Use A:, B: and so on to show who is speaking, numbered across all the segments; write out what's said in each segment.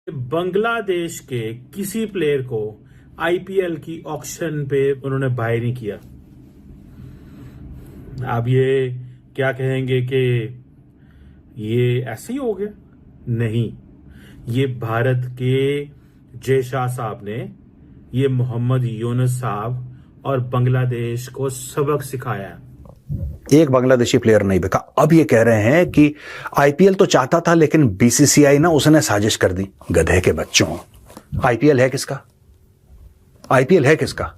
A: बांग्लादेश के किसी प्लेयर को आईपीएल की ऑक्शन पे उन्होंने बाय नहीं किया। आप ये क्या कहेंगे कि ये ऐसे ही हो गया? नहीं, ये भारत के जय शाह साहब ने, ये मोहम्मद यूनुस साहब और बांग्लादेश को सबक सिखाया।
B: एक बांग्लादेशी प्लेयर नहीं बिका। अब ये कह रहे हैं कि आईपीएल तो चाहता था लेकिन बीसीसीआई ना उसने साजिश कर दी। गधे के बच्चों, आईपीएल है किसका? आईपीएल है किसका?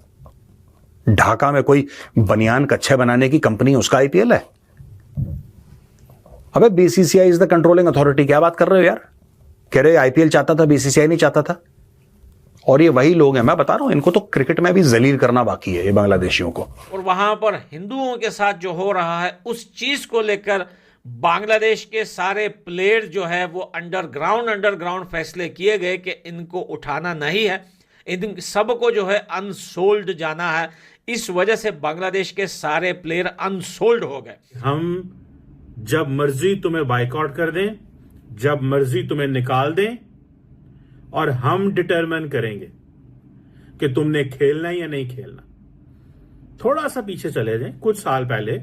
B: ढाका में कोई बनियान कच्छे बनाने की कंपनी, उसका आईपीएल है? अबे BCCI is the controlling authority. क्या बात कर रहे हो यार? कह रहे आईपीएल चाहता था, बीसीसीआई नहीं चाहता था। और ये वही लोग हैं, मैं बता रहा हूं, इनको तो क्रिकेट में भी जलील करना बाकी है, ये बांग्लादेशियों को।
C: और वहां पर हिंदुओं के साथ जो हो रहा है उस चीज को लेकर बांग्लादेश के सारे प्लेयर जो है वो अंडरग्राउंड फैसले किए गए कि इनको उठाना नहीं है, इन सबको जो है अनसोल्ड जाना है। इस वजह से बांग्लादेश के सारे प्लेयर अनसोल्ड हो गए।
A: हम जब मर्जी तुम्हें बाइकआउट कर दें, जब मर्जी तुम्हें निकाल दें, और हम डिटरमिन करेंगे कि तुमने खेलना या नहीं खेलना। थोड़ा सा पीछे चले जाएं, कुछ साल पहले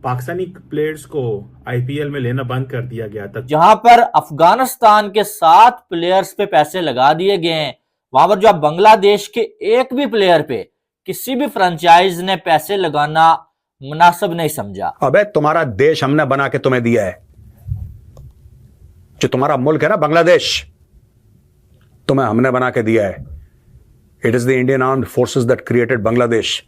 A: पाकिस्तानी प्लेयर्स को आईपीएल में लेना बंद कर दिया गया था।
D: जहां पर अफगानिस्तान के 7 प्लेयर्स पे पैसे लगा दिए गए हैं, वहां पर जो आप बांग्लादेश के एक भी प्लेयर पे किसी भी फ्रेंचाइज ने पैसे लगाना मुनासिब नहीं समझा।
B: अबे तुम्हारा देश हमने बना के तुम्हें दिया है। जो तुम्हारा मुल्क है ना बांग्लादेश, तुम्हें हमने बना के दिया है। It is the Indian armed forces that created Bangladesh.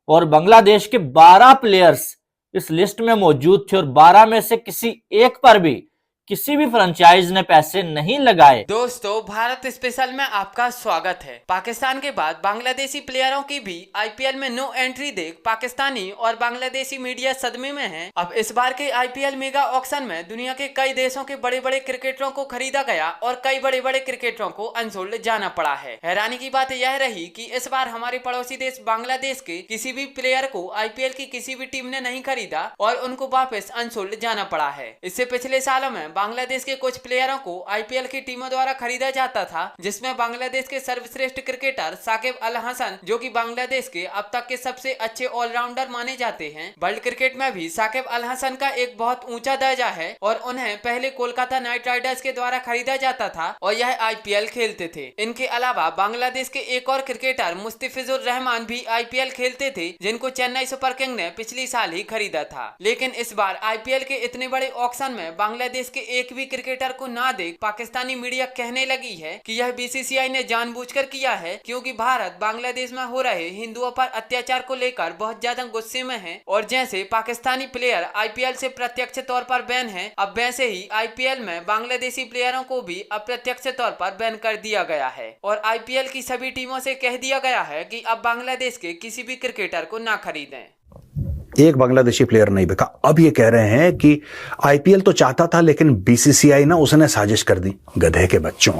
D: और बांग्लादेश के 12 प्लेयर्स इस लिस्ट में मौजूद थे और 12 में से किसी एक पर भी किसी भी फ्रेंचाइज ने पैसे नहीं लगाए।
E: दोस्तों, भारत स्पेशल में आपका स्वागत है। पाकिस्तान के बाद बांग्लादेशी प्लेयरों की भी आईपीएल में नो एंट्री देख पाकिस्तानी और बांग्लादेशी मीडिया सदमे में है। अब इस बार के आईपीएल मेगा ऑक्शन में दुनिया के कई देशों के बड़े बड़े क्रिकेटरों को खरीदा गया और कई बड़े बड़े क्रिकेटरों को अनसोल्ड जाना पड़ा है। हैरानी की बात यह रही कि इस बार हमारे पड़ोसी देश बांग्लादेश के किसी भी प्लेयर को आईपीएल की किसी भी टीम ने नहीं खरीदा और उनको वापस अनसोल्ड जाना पड़ा है। इससे पिछले सालों में बांग्लादेश के कुछ प्लेयरों को आईपीएल की टीमों द्वारा खरीदा जाता था, जिसमें बांग्लादेश के सर्वश्रेष्ठ क्रिकेटर साकिब अल हसन, जो कि बांग्लादेश के अब तक के सबसे अच्छे ऑलराउंडर माने जाते हैं। वर्ल्ड क्रिकेट में भी साकिब अल हसन का एक बहुत ऊंचा दर्जा है और उन्हें पहले कोलकाता नाइट राइडर्स के द्वारा खरीदा जाता था और यह आईपीएल खेलते थे। इनके अलावा बांग्लादेश के एक और क्रिकेटर मुस्तफिजुर रहमान भी आईपीएल खेलते थे, जिनको चेन्नई सुपर किंग ने पिछले साल ही खरीदा था। लेकिन इस बार आईपीएल के इतने बड़े ऑक्शन में बांग्लादेश के एक भी क्रिकेटर को ना देख पाकिस्तानी मीडिया कहने लगी है कि यह बीसीसीआई ने जानबूझकर किया है, क्योंकि भारत बांग्लादेश में हो रहे हिंदुओं पर अत्याचार को लेकर बहुत ज्यादा गुस्से में है। और जैसे पाकिस्तानी प्लेयर आईपीएल से प्रत्यक्ष तौर पर बैन है, अब वैसे ही आईपीएल में बांग्लादेशी प्लेयरों को भी अप्रत्यक्ष तौर पर बैन कर दिया गया है और आईपीएल की सभी टीमों से कह दिया गया है कि अब बांग्लादेश के किसी भी क्रिकेटर को ना खरीदें।
B: एक बांग्लादेशी प्लेयर नहीं बिका। अब ये कह रहे हैं कि आईपीएल तो चाहता था लेकिन बीसीसीआई ना उसने साजिश कर दी। गधे के बच्चों,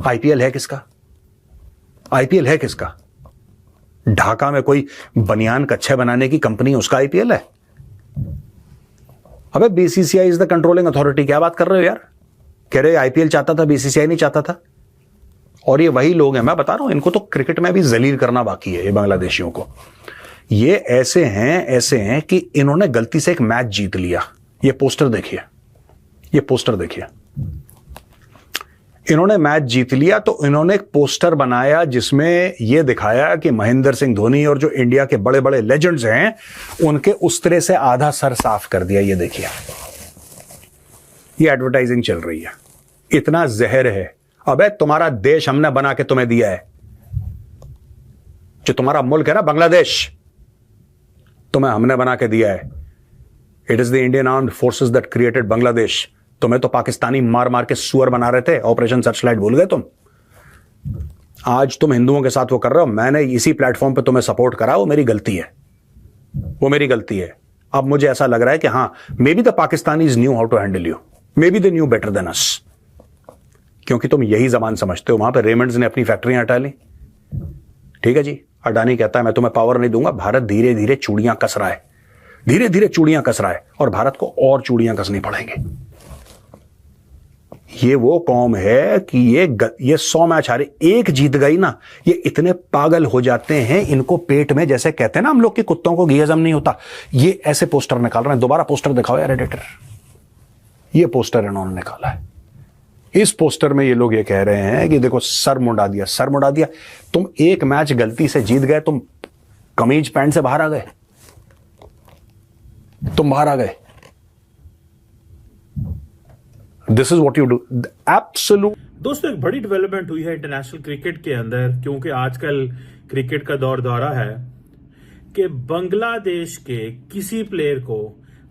B: आईपीएल है किसका? आईपीएल है किसका? ढाका में कोई बनियान कच्छे बनाने की कंपनी, उसका आईपीएल है? अबे BCCI is the controlling authority. क्या बात कर रहे हो यार? कह रहे आईपीएल चाहता था, बीसीसीआई नहीं चाहता था। और ये वही लोग हैं, मैं बता रहा हूं, इनको तो क्रिकेट में भी जलील करना बाकी है, ये बांग्लादेशियों को। ये ऐसे हैं कि इन्होंने गलती से एक मैच जीत लिया। ये पोस्टर देखिए, ये पोस्टर देखिए। इन्होंने मैच जीत लिया तो इन्होंने एक पोस्टर बनाया जिसमें यह दिखाया कि महेंद्र सिंह धोनी और जो इंडिया के बड़े बड़े लेजेंड्स हैं उनके उस्तरे से आधा सर साफ कर दिया। ये देखिए, ये एडवर्टाइजिंग चल रही है। इतना जहर है। अबे तुम्हारा देश हमने बना के तुम्हें दिया है। जो तुम्हारा मुल्क है ना बांग्लादेश, तुम्हें हमने बना के दिया है। It is the Indian armed forces that created Bangladesh. तुम्हें तो पाकिस्तानी मार मार के सुअर बना रहे थे। ऑपरेशन सर्चलाइट भूल गए तुम? आज तुम हिंदुओं के साथ वो कर रहे हो। मैंने इसी प्लेटफॉर्म पे तुम्हें सपोर्ट करा, वो मेरी गलती है, वो मेरी गलती है। अब मुझे ऐसा लग रहा है कि हां, maybe the Pakistanis knew how to handle you, maybe they knew better than us, क्योंकि तुम यही जबान समझते हो। वहां पर रेमंड्स ने अपनी फैक्ट्रियां हटा ली, ठीक है जी। अडानी कहता है मैं तुम्हें पावर नहीं दूंगा। भारत धीरे धीरे चूड़ियां कस रहा है, धीरे धीरे चूड़ियां कस रहा है और भारत को और चूड़ियां कसनी पड़ेंगी। ये वो कौम है कि ये 100 मैच हारे, एक जीत गई ना, ये इतने पागल हो जाते हैं, इनको पेट में, जैसे कहते हैं ना हम लोग के कुत्तों को घी हजम नहीं होता, ये ऐसे पोस्टर निकाल रहे हैं। दोबारा पोस्टर दिखाओ यार एडिटर, ये पोस्टर इन्होंने निकाला है। इस पोस्टर में ये लोग ये कह रहे हैं कि देखो सर मुंडा दिया, सर मुंडा दिया। तुम एक मैच गलती से जीत गए, तुम कमीज पैंट से बाहर आ गए, तुम बाहर आ गए। This is what you do absolute.
A: दोस्तों, एक बड़ी डेवलपमेंट हुई है इंटरनेशनल क्रिकेट के अंदर, क्योंकि आजकल क्रिकेट का दौर दौरा है कि बांग्लादेश के किसी प्लेयर को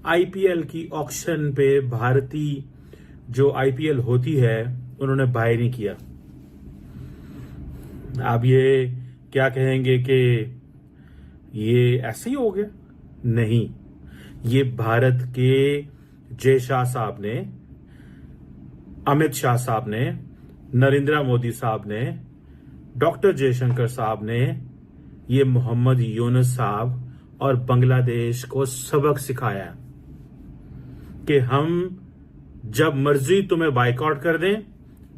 A: आईपीएल की ऑक्शन पे भारतीय जो आईपीएल होती है उन्होंने बाय नहीं किया। आप ये क्या कहेंगे कि ये ऐसे ही हो गया? नहीं, ये भारत के जय शाह साहब ने, अमित शाह साहब ने, नरेंद्र मोदी साहब ने, डॉक्टर जयशंकर साहब ने, ये मोहम्मद यूनुस साहब और बांग्लादेश को सबक सिखाया कि हम जब मर्जी तुम्हें बाइकआउट कर दें,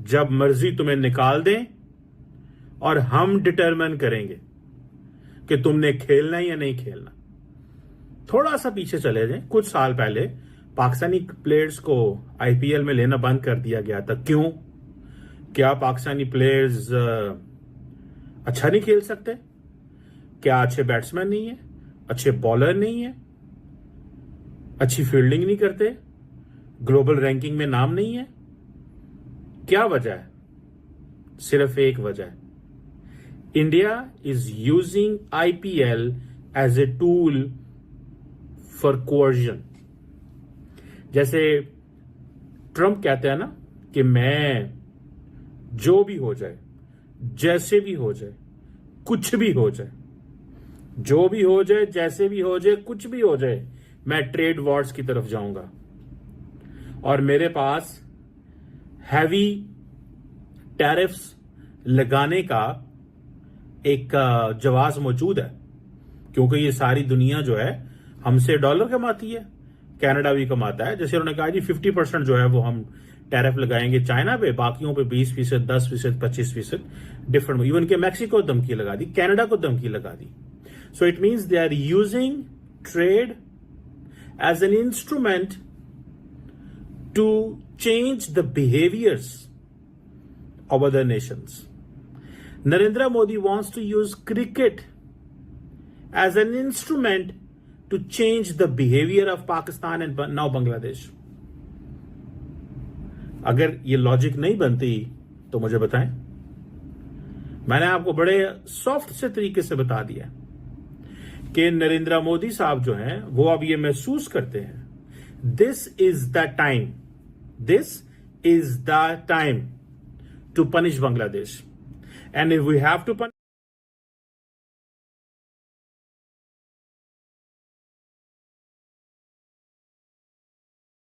A: जब मर्जी तुम्हें निकाल दें, और हम डिटरमिन करेंगे कि तुमने खेलना या नहीं खेलना। थोड़ा सा पीछे चले जाएं, कुछ साल पहले पाकिस्तानी प्लेयर्स को आईपीएल में लेना बंद कर दिया गया था। क्यों? क्या पाकिस्तानी प्लेयर्स अच्छा नहीं खेल सकते? क्या अच्छे बैट्समैन नहीं है? अच्छे बॉलर नहीं है? अच्छी फील्डिंग नहीं करते? ग्लोबल रैंकिंग में नाम नहीं है? क्या वजह है? सिर्फ एक वजह है, India is using IPL as a tool for coercion. जैसे ट्रंप कहते हैं ना कि मैं जो भी हो जाए, जैसे भी हो जाए, कुछ भी हो जाए, जो भी हो जाए, जैसे भी हो जाए, कुछ भी हो जाए, मैं ट्रेड वॉर्स की तरफ जाऊंगा और मेरे पास हैवी टैरिफ्स लगाने का एक जवाब मौजूद है, क्योंकि ये सारी दुनिया जो है हमसे डॉलर कमाती है, कनाडा भी कमाता है। जैसे उन्होंने कहा जी 50% जो है वो हम टैरिफ लगाएंगे चाइना पे, बाकियों पे 20%, 10%, 25%, डिफरेंट। इवन के मैक्सिको धमकी लगा दी, कनाडा को धमकी लगा दी। So it means they are using trade as an instrument to change the behaviours of other nations. Narendra Modi wants to use cricket as an instrument to change the behavior of Pakistan and now Bangladesh. अगर ये logic नहीं बनती तो मुझे बताएं। मैंने आपको बड़े सॉफ्ट से तरीके से बता दिया कि नरेंद्र मोदी साहब जो हैं वो अब ये महसूस करते हैं this is the time, this is the time to punish Bangladesh. And if we have to punish